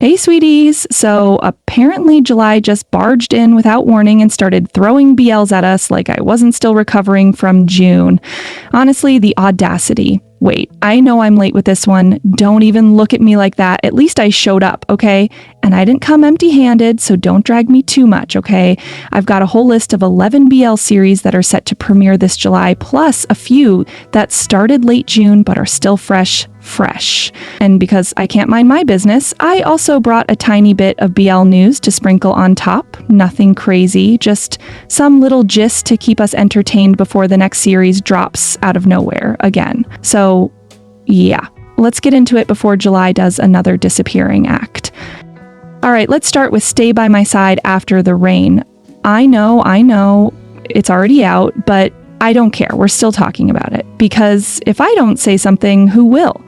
Hey, sweeties! So apparently July just barged in without warning and started throwing BLs at us like I wasn't still recovering from June. Honestly, the audacity. Wait, I know I'm late with this one. Don't even look at me like that. At least I showed up, okay? And I didn't come empty-handed, so don't drag me too much, okay? I've got a whole list of 11 BL series that are set to premiere this July, plus a few that started late June but are still fresh. And because I can't mind my business, I also brought a tiny bit of BL news to sprinkle on top. Nothing crazy, just some little gist to keep us entertained before the next series drops out of nowhere again. So, yeah, let's get into it before July does another disappearing act. All right, let's start with Stay By My Side After the Rain. I know, it's already out, but I don't care. We're still talking about it because if I don't say something, who will?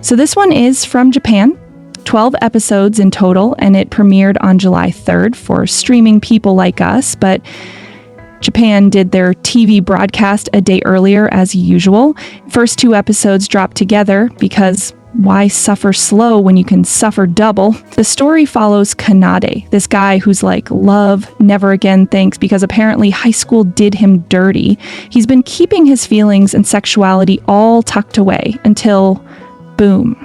So this one is from Japan, 12 episodes in total, and it premiered on July 3rd for streaming people like us, but Japan did their TV broadcast a day earlier as usual. First 2 episodes dropped together because why suffer slow when you can suffer double? The story follows Kanade, this guy who's like, love, never again, thanks, because apparently high school did him dirty. He's been keeping his feelings and sexuality all tucked away until, boom,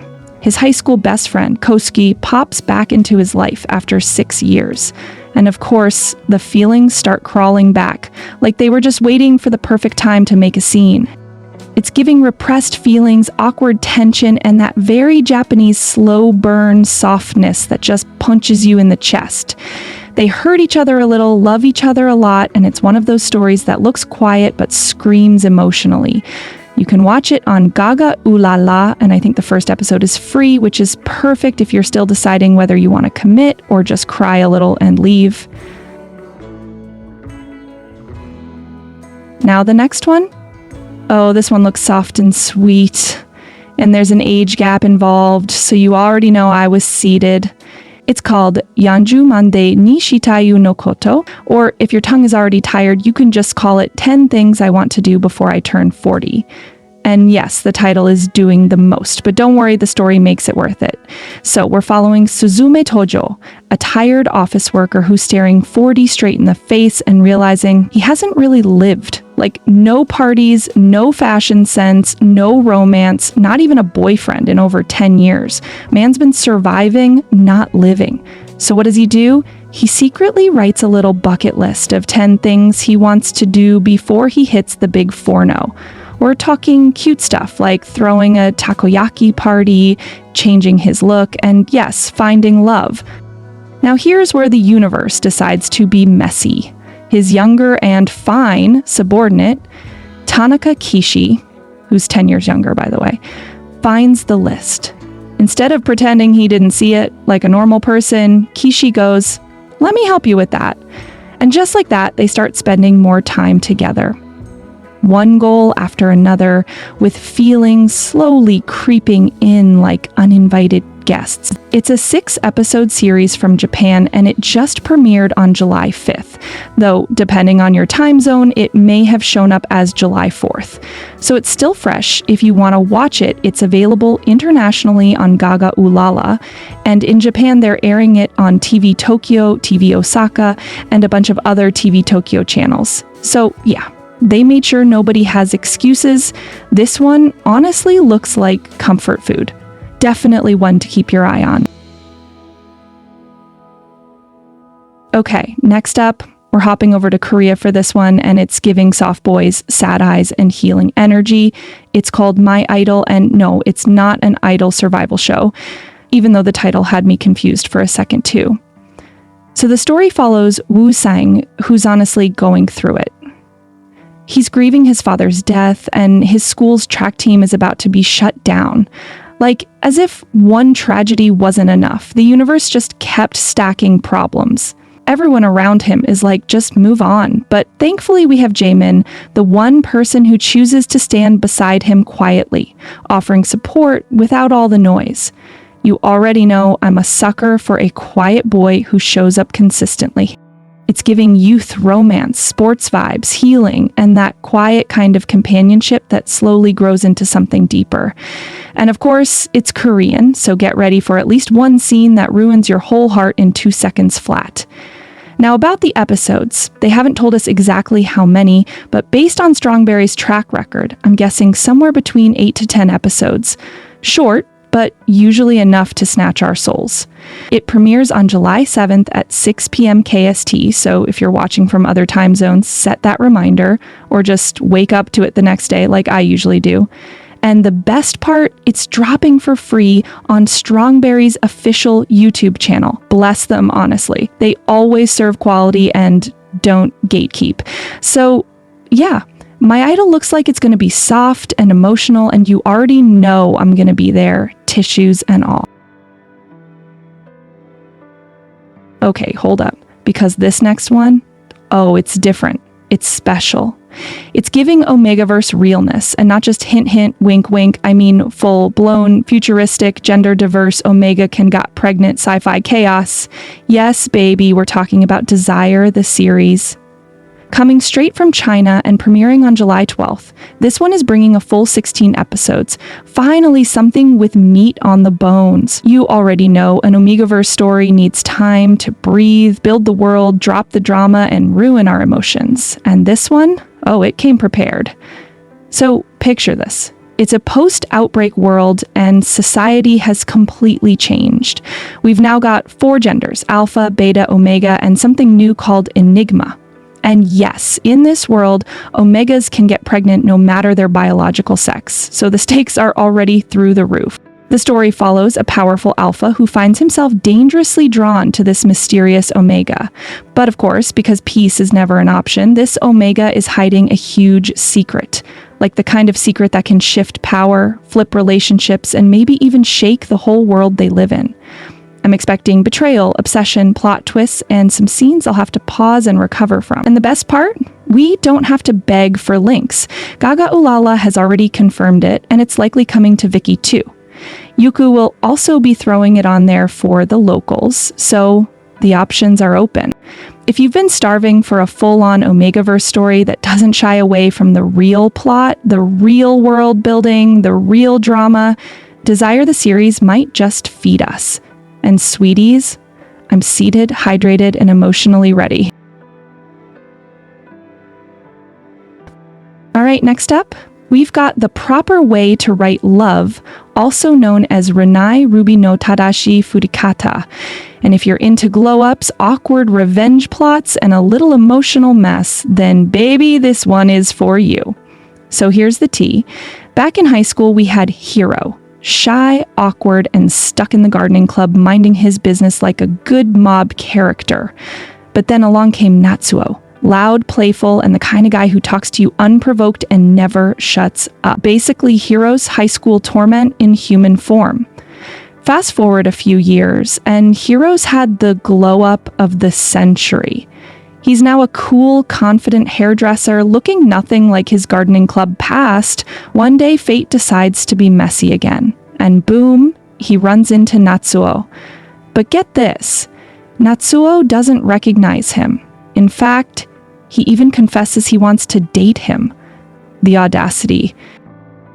his high school best friend, Kosuke, pops back into his life after 6 years. And of course, the feelings start crawling back, like they were just waiting for the perfect time to make a scene. It's giving repressed feelings, awkward tension, and that very Japanese slow burn softness that just punches you in the chest. They hurt each other a little, love each other a lot, and it's one of those stories that looks quiet but screams emotionally. You can watch it on Gaga Ulala, and I think the first episode is free, which is perfect if you're still deciding whether you want to commit or just cry a little and leave. Now the next one. Oh, this one looks soft and sweet, and there's an age gap involved, so you already know I was seated. It's called Yanju Made Ni Shitai No Koto, or if your tongue is already tired, you can just call it 10 Things I Want to Do Before I Turn 40. And yes, the title is doing the most, but don't worry, the story makes it worth it. So we're following Suzume Tojo, a tired office worker who's staring 40 straight in the face and realizing he hasn't really lived. Like, no parties, no fashion sense, no romance, not even a boyfriend in over 10 years. Man's been surviving, not living. So what does he do? He secretly writes a little bucket list of 10 things he wants to do before he hits the big 4-0. We're talking cute stuff like throwing a takoyaki party, changing his look, and yes, finding love. Now here's where the universe decides to be messy. His younger and fine subordinate, Tanaka Kishi, who's 10 years younger by the way, finds the list. Instead of pretending he didn't see it like a normal person, Kishi goes, "Let me help you with that." And just like that, they start spending more time together. One goal after another, with feelings slowly creeping in like uninvited guests. It's a 6-episode series from Japan, and it just premiered on July 5th, though depending on your time zone, it may have shown up as July 4th. So it's still fresh. If you want to watch it, it's available internationally on Gaga Ulala, and in Japan they're airing it on TV Tokyo, TV Osaka, and a bunch of other TV Tokyo channels. So yeah, they made sure nobody has excuses. This one honestly looks like comfort food. Definitely one to keep your eye on. Okay, next up, we're hopping over to Korea for this one, and it's giving soft boys sad eyes and healing energy. It's called My Idol, and no, it's not an idol survival show, even though the title had me confused for a second too. So the story follows Woo Sang, who's honestly going through it. He's grieving his father's death, and his school's track team is about to be shut down. Like, as if one tragedy wasn't enough, the universe just kept stacking problems. Everyone around him is like, just move on. But thankfully we have Jaemin, the one person who chooses to stand beside him quietly, offering support without all the noise. You already know I'm a sucker for a quiet boy who shows up consistently. It's giving youth romance, sports vibes, healing, and that quiet kind of companionship that slowly grows into something deeper. And of course, it's Korean, so get ready for at least one scene that ruins your whole heart in 2 seconds flat. Now, about the episodes, they haven't told us exactly how many, but based on Strongberry's track record, I'm guessing somewhere between 8 to 10 episodes. Short, but usually enough to snatch our souls. It premieres on July 7th at 6 p.m. KST, so if you're watching from other time zones, set that reminder, or just wake up to it the next day like I usually do. And the best part, it's dropping for free on Strongberry's official YouTube channel. Bless them, honestly. They always serve quality and don't gatekeep. So, yeah. My idol looks like it's going to be soft and emotional, and you already know I'm going to be there, tissues and all. Okay, hold up, because this next one, oh, it's different. It's special. It's giving Omegaverse realness, and not just hint hint, wink wink. I mean full-blown, futuristic, gender-diverse Omega can got pregnant sci-fi chaos. Yes, baby, we're talking about Desire, the series. Coming straight from China and premiering on July 12th, this one is bringing a full 16 episodes. Finally, something with meat on the bones. You already know an Omegaverse story needs time to breathe, build the world, drop the drama, and ruin our emotions. And this one? Oh, it came prepared. So picture this. It's a post-outbreak world, and society has completely changed. We've now got 4 genders, Alpha, Beta, Omega, and something new called Enigma. And yes, in this world, Omegas can get pregnant no matter their biological sex, so the stakes are already through the roof. The story follows a powerful Alpha who finds himself dangerously drawn to this mysterious Omega. But of course, because peace is never an option, this Omega is hiding a huge secret, like the kind of secret that can shift power, flip relationships, and maybe even shake the whole world they live in. I'm expecting betrayal, obsession, plot twists, and some scenes I'll have to pause and recover from. And the best part? We don't have to beg for links. Gaga Ulala has already confirmed it, and it's likely coming to Viki too. Yuku will also be throwing it on there for the locals, so the options are open. If you've been starving for a full-on Omegaverse story that doesn't shy away from the real plot, the real world building, the real drama, Desire the series might just feed us. And sweeties, I'm seated, hydrated, and emotionally ready. All right, next up, we've got the proper way to write love, also known as Renai Ruby no Tadashi Furikata. And if you're into glow-ups, awkward revenge plots, and a little emotional mess, then baby, this one is for you. So here's the tea. Back in high school, we had Hiro. Shy, awkward, and stuck in the gardening club, minding his business like a good mob character. But then along came Natsuo, loud, playful, and the kind of guy who talks to you unprovoked and never shuts up. Basically, Hiro's high school torment in human form. Fast forward a few years, and Hiro's had the glow-up of the century. He's now a cool, confident hairdresser, looking nothing like his gardening club past. One day, fate decides to be messy again. And boom, he runs into Natsuo. But get this, Natsuo doesn't recognize him. In fact, he even confesses he wants to date him. The audacity.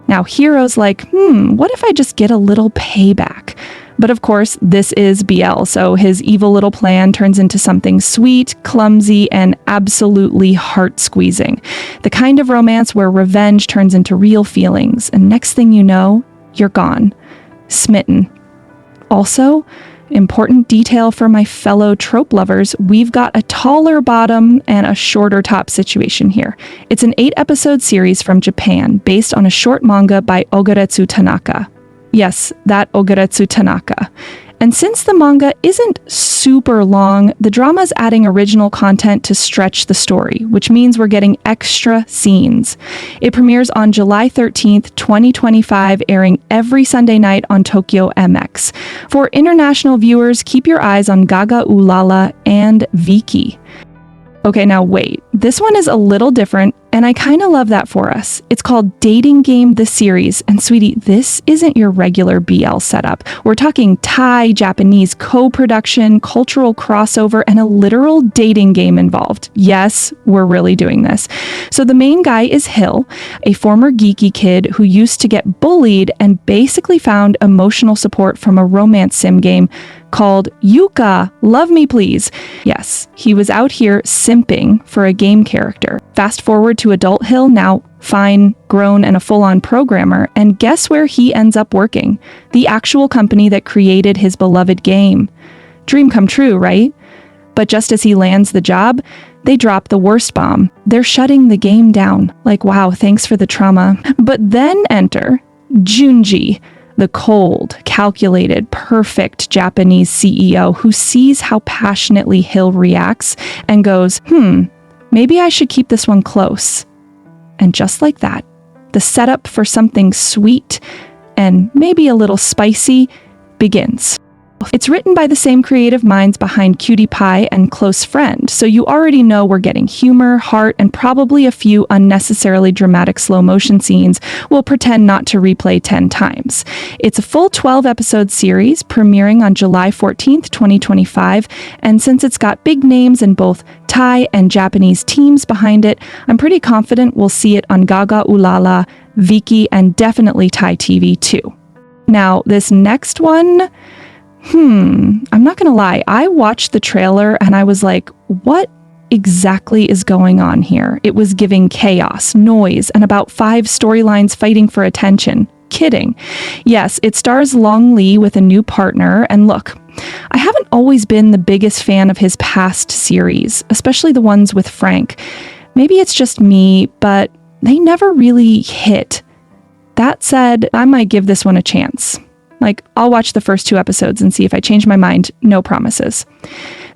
Now, Hiro's like, what if I just get a little payback? But of course, this is BL, so his evil little plan turns into something sweet, clumsy, and absolutely heart-squeezing. The kind of romance where revenge turns into real feelings, and next thing you know, you're gone. Smitten. Also, important detail for my fellow trope lovers, we've got a taller bottom and a shorter top situation here. It's an 8-episode series from Japan, based on a short manga by Ogaretsu Tanaka. Yes, that Ogaretsu Tanaka. And since the manga isn't super long, the drama's adding original content to stretch the story, which means we're getting extra scenes. It premieres on July 13th, 2025, airing every Sunday night on Tokyo MX. For international viewers, keep your eyes on Gaga Ulala and Viki. Okay, now wait. This one is a little different, and I kind of love that for us. It's called Dating Game the Series, and sweetie, this isn't your regular BL setup. We're talking Thai-Japanese co-production, cultural crossover, and a literal dating game involved. Yes, we're really doing this. So the main guy is Hill, a former geeky kid who used to get bullied and basically found emotional support from a romance sim game called Yuka, Love Me Please. Yes, he was out here simping for a game character. Fast forward to adult Hill, now fine, grown, and a full-on programmer, and guess where he ends up working? The actual company that created his beloved game. Dream come true, right? But just as he lands the job, they drop the worst bomb. They're shutting the game down. Like, wow, thanks for the trauma. But then enter Junji, the cold, calculated, perfect Japanese CEO who sees how passionately Hill reacts and goes, maybe I should keep this one close. And just like that, the setup for something sweet and maybe a little spicy begins. It's written by the same creative minds behind Cutie Pie and Close Friend, so you already know we're getting humor, heart, and probably a few unnecessarily dramatic slow motion scenes we'll pretend not to replay 10 times. It's a full 12-episode series premiering on July 14th, 2025, and since it's got big names in both Thai and Japanese teams behind it, I'm pretty confident we'll see it on Gaga Ulala, Viki, and definitely Thai TV too. Now, this next one, I'm not gonna lie, I watched the trailer and I was like, what exactly is going on here? It was giving chaos, noise, and about 5 storylines fighting for attention. Kidding. Yes, it stars Long Lee with a new partner, and look, I haven't always been the biggest fan of his past series, especially the ones with Frank. Maybe it's just me, but they never really hit. That said, I might give this one a chance. Like, I'll watch the first 2 episodes and see if I change my mind. No promises.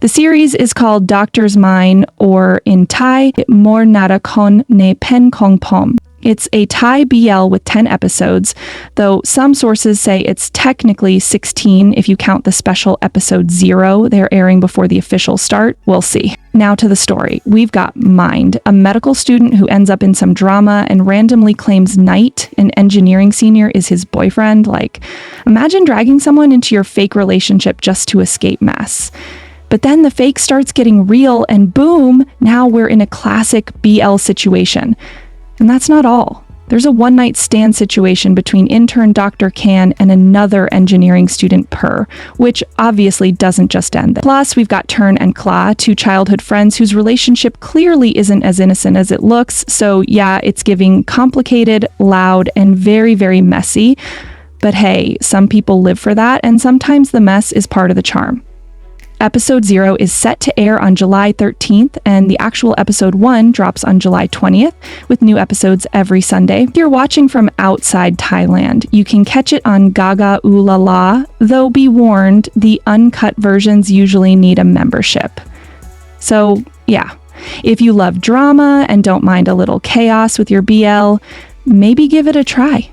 The series is called Doctor's Mine, or in Thai, Mor Nara Kon Ne Pen Kong Pom. It's a Thai BL with 10 episodes, though some sources say it's technically 16 if you count the special episode 0 they're airing before the official start. We'll see. Now to the story. We've got Mind, a medical student who ends up in some drama and randomly claims Knight, an engineering senior, is his boyfriend. Like, imagine dragging someone into your fake relationship just to escape mess. But then the fake starts getting real and boom, now we're in a classic BL situation. And that's not all. There's a one-night stand situation between intern Dr. Kan and another engineering student, Per, which obviously doesn't just end there. Plus, we've got Turn and Kla, 2 childhood friends whose relationship clearly isn't as innocent as it looks, so yeah, it's giving complicated, loud, and very, very messy. But hey, some people live for that, and sometimes the mess is part of the charm. Episode 0 is set to air on July 13th, and the actual episode 1 drops on July 20th, with new episodes every Sunday. If you're watching from outside Thailand, you can catch it on Gaga Ulala, though be warned, the uncut versions usually need a membership. So, yeah, if you love drama and don't mind a little chaos with your BL, maybe give it a try.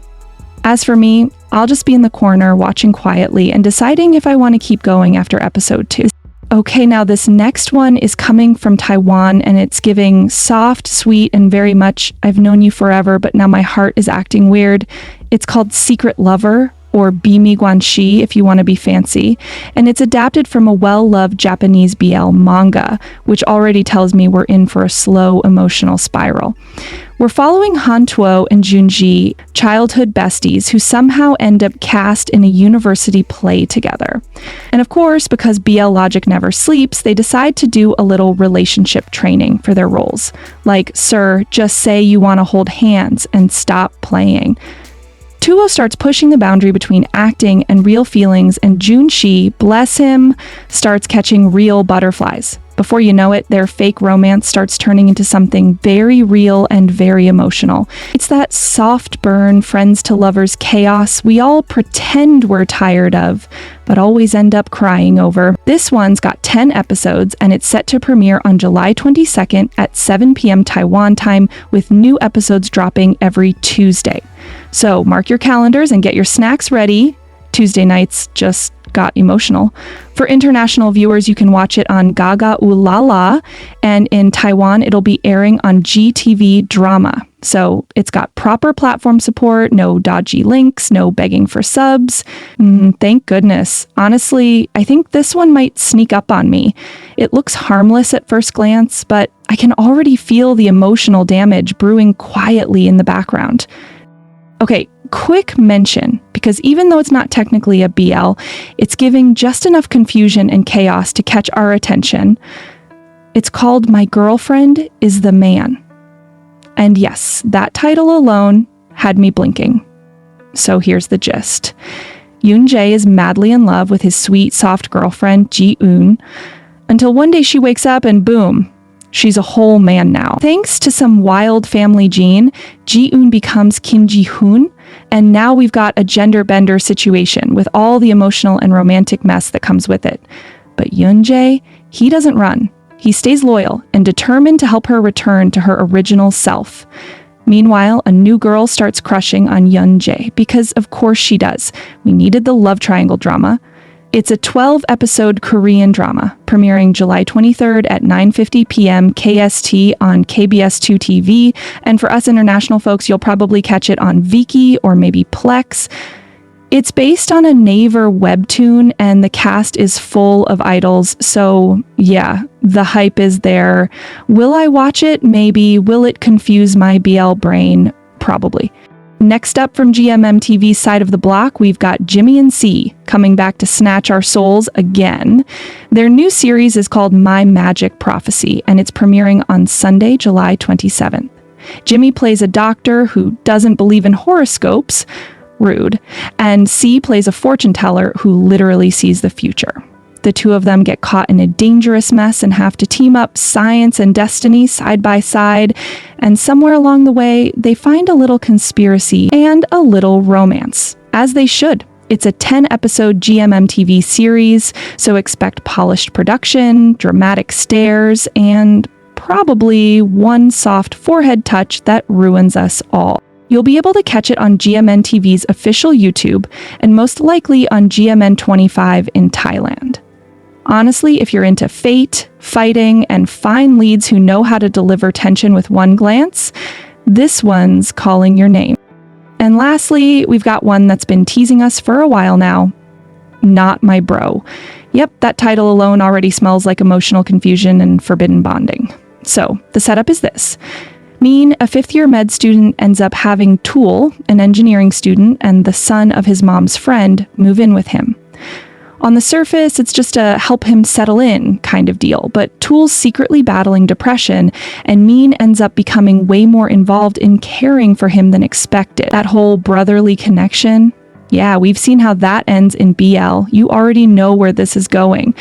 As for me, I'll just be in the corner watching quietly and deciding if I want to keep going after episode 2. Okay, now this next one is coming from Taiwan, and it's giving soft, sweet, and very much, I've known you forever, but now my heart is acting weird. It's called Secret Lover, or Bimi Guanxi if you want to be fancy, and it's adapted from a well-loved Japanese BL manga, which already tells me we're in for a slow emotional spiral. We're following Hantuo and Junji, childhood besties who somehow end up cast in a university play together. And of course, because BL logic never sleeps, they decide to do a little relationship training for their roles. Like, sir, just say you want to hold hands and stop playing. Tuo starts pushing the boundary between acting and real feelings, and Junshi, bless him, starts catching real butterflies. Before you know it, their fake romance starts turning into something very real and very emotional. It's that soft burn, friends to lovers chaos we all pretend we're tired of, but always end up crying over. This one's got 10 episodes, and it's set to premiere on July 22nd at 7 p.m. Taiwan time, with new episodes dropping every Tuesday. So mark your calendars and get your snacks ready. Tuesday nights just got emotional. For international viewers, you can watch it on Gaga Ulala, and in Taiwan, it'll be airing on GTV Drama. So it's got proper platform support, no dodgy links, no begging for subs. Thank goodness. Honestly, I think this one might sneak up on me. It looks harmless at first glance, but I can already feel the emotional damage brewing quietly in the background. Okay, quick mention, because even though it's not technically a BL, it's giving just enough confusion and chaos to catch our attention. It's called My Girlfriend is the Man. And yes, that title alone had me blinking. So here's the gist. Yoon Jae is madly in love with his sweet, soft girlfriend, Ji-eun, until one day she wakes up and boom, she's a whole man now. Thanks to some wild family gene, Ji-eun becomes Kim Ji-hoon, and now we've got a gender bender situation with all the emotional and romantic mess that comes with it. But Yoon Jae, he doesn't run. He stays loyal and determined to help her return to her original self. Meanwhile, a new girl starts crushing on Yoon Jae, because of course she does. We needed the love triangle drama. It's a 12-episode Korean drama, premiering July 23rd at 9:50 p.m. KST on KBS2 TV, and for us international folks, you'll probably catch it on Viki or maybe Plex. It's based on a Naver webtoon, and the cast is full of idols, so yeah, the hype is there. Will I watch it? Maybe. Will it confuse my BL brain? Probably. Next up from GMMTV's side of the block, we've got Jimmy and C coming back to snatch our souls again. Their new series is called My Magic Prophecy, and it's premiering on Sunday, July 27th. Jimmy plays a doctor who doesn't believe in horoscopes, rude, and C plays a fortune teller who literally sees the future. The two of them get caught in a dangerous mess and have to team up science and destiny side by side, and somewhere along the way, they find a little conspiracy and a little romance, as they should. It's a 10-episode GMMTV series, so expect polished production, dramatic stares, and probably one soft forehead touch that ruins us all. You'll be able to catch it on GMM TV's official YouTube, and most likely on GMN25 in Thailand. Honestly, if you're into fate, fighting, and fine leads who know how to deliver tension with one glance, this one's calling your name. And lastly, we've got one that's been teasing us for a while now. Not My Bro. Yep, that title alone already smells like emotional confusion and forbidden bonding. So, the setup is this. Min, a fifth-year med student, ends up having Tool, an engineering student, and the son of his mom's friend, move in with him. On the surface, it's just a help him settle in kind of deal, but Tool's secretly battling depression, and Min ends up becoming way more involved in caring for him than expected. That whole brotherly connection, yeah, we've seen how that ends in BL. You already know where this is going.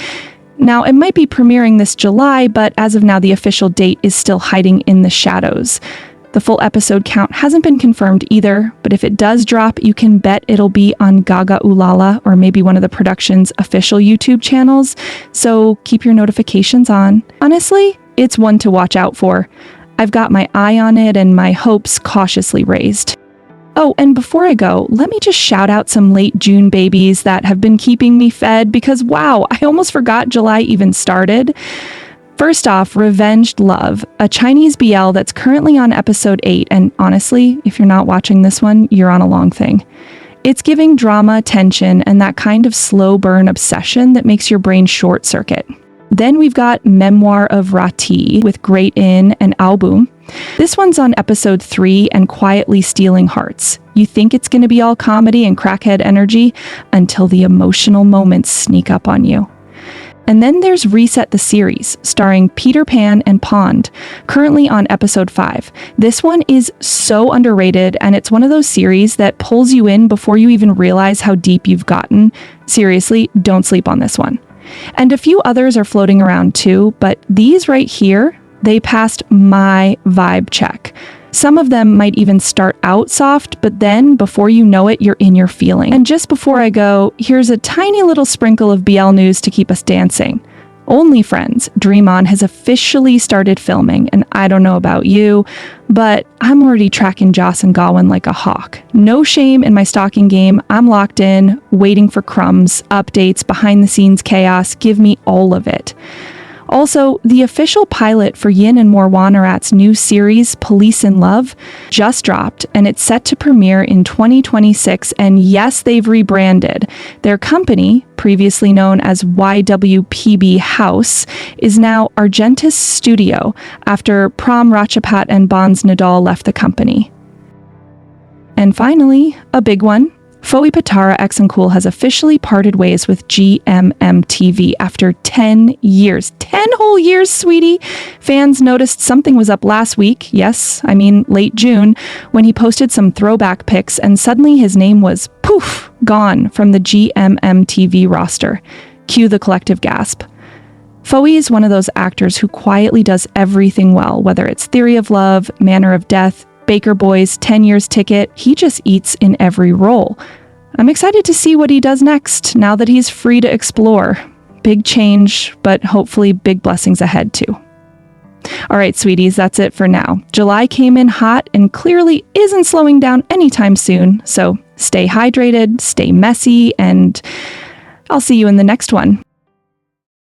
Now, it might be premiering this July, but as of now, the official date is still hiding in the shadows. The full episode count hasn't been confirmed either, but if it does drop, you can bet it'll be on Gaga Ulala or maybe one of the production's official YouTube channels, so keep your notifications on. Honestly, it's one to watch out for. I've got my eye on it and my hopes cautiously raised. Oh, and before I go, let me just shout out some late June babies that have been keeping me fed because wow, I almost forgot July even started. First off, Revenged Love, a Chinese BL that's currently on episode 8, and honestly, if you're not watching this one, you're on a long thing. It's giving drama, tension, and that kind of slow burn obsession that makes your brain short circuit. Then we've got Memoir of Rati with Great In and Album. This one's on episode 3 and quietly stealing hearts. You think it's going to be all comedy and crackhead energy until the emotional moments sneak up on you. And then there's Reset the Series, starring Peter Pan and Pond, currently on episode 5. This one is so underrated, and it's one of those series that pulls you in before you even realize how deep you've gotten. Seriously, don't sleep on this one. And a few others are floating around too, but these right here, they passed my vibe check. Some of them might even start out soft, but then before you know it, you're in your feeling. And just before I go, here's a tiny little sprinkle of BL news to keep us dancing. Only Friends, Dream On has officially started filming, and I don't know about you, but I'm already tracking Joss and Gawain like a hawk. No shame in my stalking game. I'm locked in, waiting for crumbs, updates, behind-the-scenes chaos. Give me all of it. Also, the official pilot for Yin and Morwanarat's new series, Police in Love, just dropped, and it's set to premiere in 2026, and yes, they've rebranded. Their company, previously known as YWPB House, is now Argentis Studio, after Pram Rachapat and Bons Nadal left the company. And finally, a big one. Foe Patara X and Cool has officially parted ways with GMMTV after 10 years. 10 whole years, sweetie! Fans noticed something was up last week, yes, I mean late June, when he posted some throwback pics and suddenly his name was, poof, gone from the GMMTV roster. Cue the collective gasp. Foe is one of those actors who quietly does everything well, whether it's Theory of Love, Manner of Death, Baker Boys, 10 Years Ticket. He just eats in every role. I'm excited to see what he does next, now that he's free to explore. Big change, but hopefully big blessings ahead too. All right, sweeties, that's it for now. July came in hot and clearly isn't slowing down anytime soon, so stay hydrated, stay messy, and I'll see you in the next one.